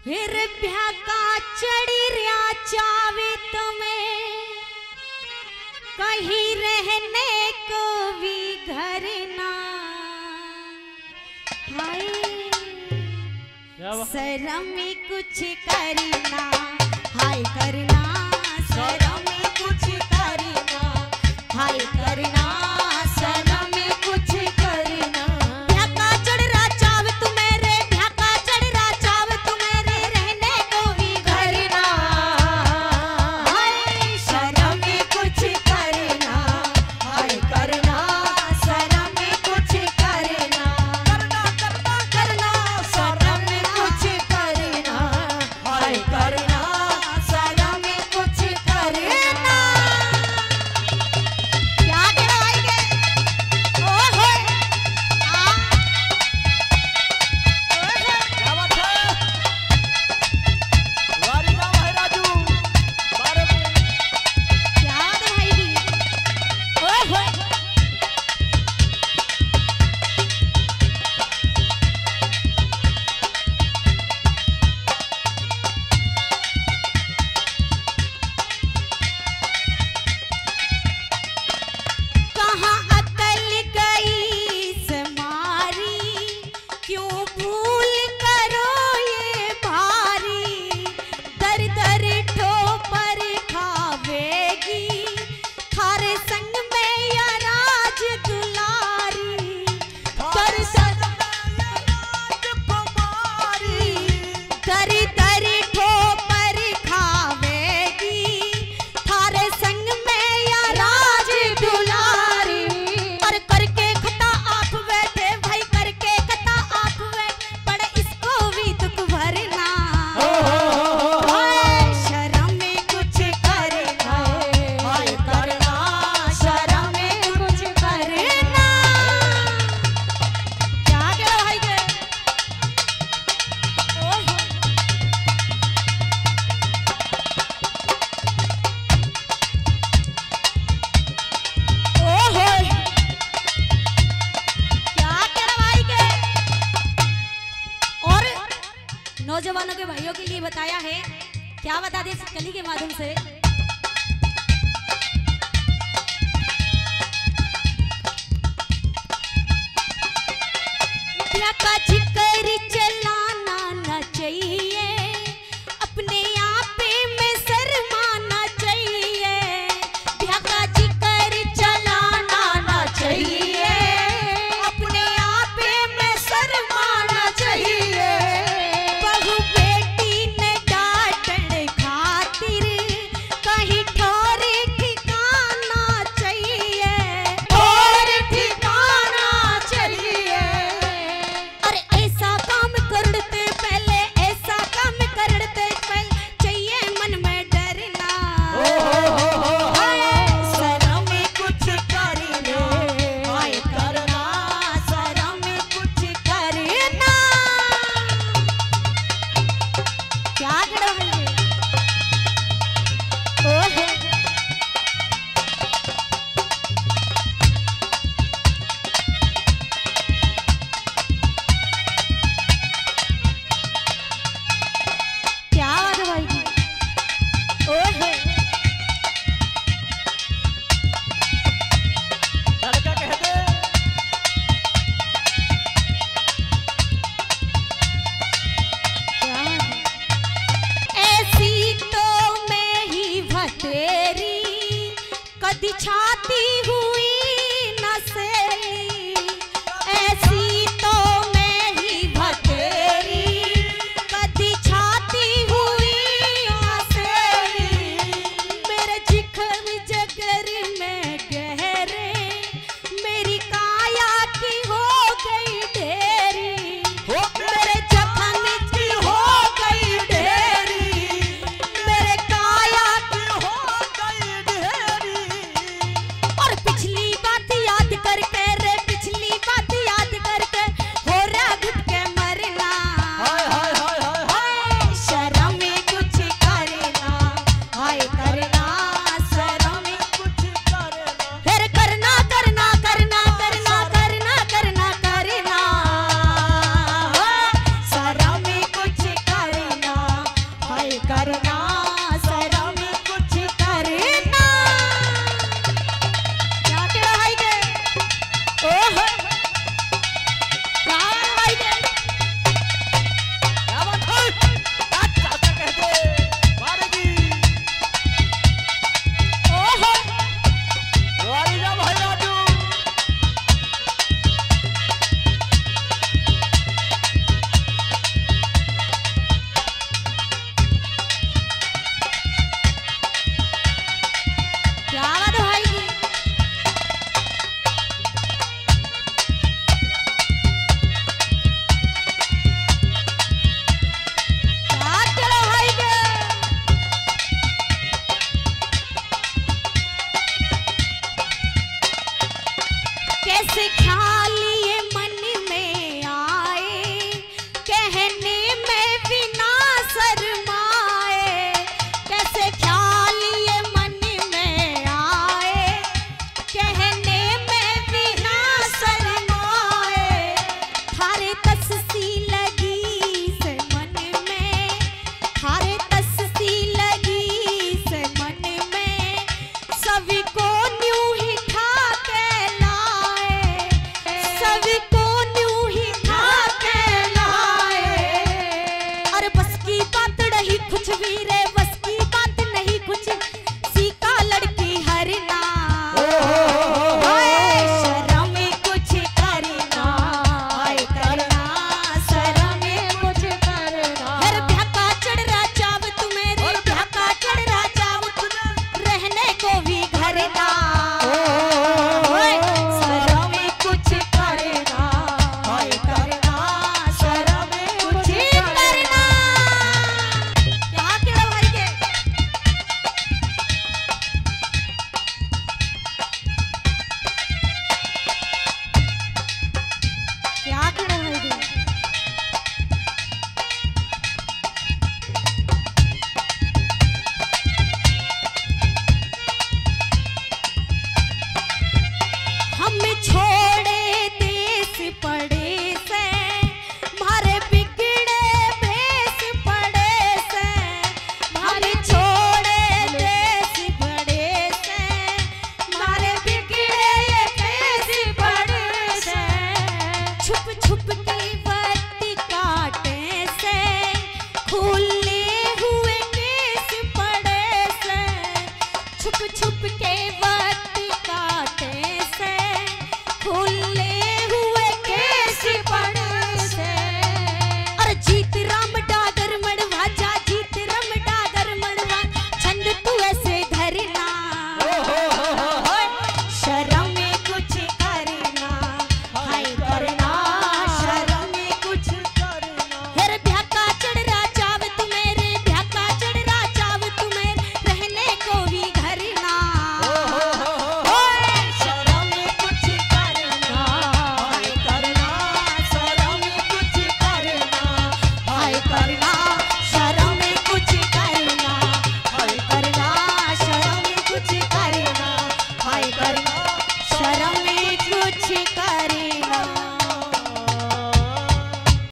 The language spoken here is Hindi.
फिर भ्याका चढ़ी रहा चावे तुम्हें कहीं रहने को भी घर ना। हाय शर्म में कुछ करना, हाय करना शर्म में कुछ करना, हाय करना शर्म में कुछ करना। भ्याका चढ़ रहा चाव तुम्हें रे, भ्याका चढ़ रहा चाव तुम्हें रे, रहने को भी घर ना। हाय शर्म में कुछ करना, हाय करना शर्म में कुछ करना, करना करना करना शर्म में कुछ करना, हाय करना शर्म में कुछ करना। क्या कहवाएंगे? ओहो आ ओहो क्या बात है? वारी नाम है राजू बारे में। क्या बात है भाई जी? ओहो कहाँ अकल गई समारी, क्यों भूल करो ये भारी, दर दर ठोकर खावेगी थारे संग में या राज दुलारी, दर दर दर ठोकर खावेगी थारे संग में या राज दुलारी। और करके खता आप बैठे भाई, करके खता आप बैठे, पर इसको भी दुख भरना। हाय शर्म में कुछ करना, हाय करना शर्म में कुछ करना। क्या कह भाई के? ओहो ओहो क्या कह रहा भाई के? और नौजवानों के भाइयों के लिए बताया है, क्या बता दे इस कली के माध्यम से। भ्याका जिक्र चलाना ना चाहिए, अपने आप में शर्माना चाहिए। भ्याका जिक्र चलाना ना चाहिए, अपने आप में शर्माना चाहिए। बहू बेटी ने डांटन खातिर कहीं ठोर ठिकाना चाहिए, और ठिकाना चाहिए। अरे फूल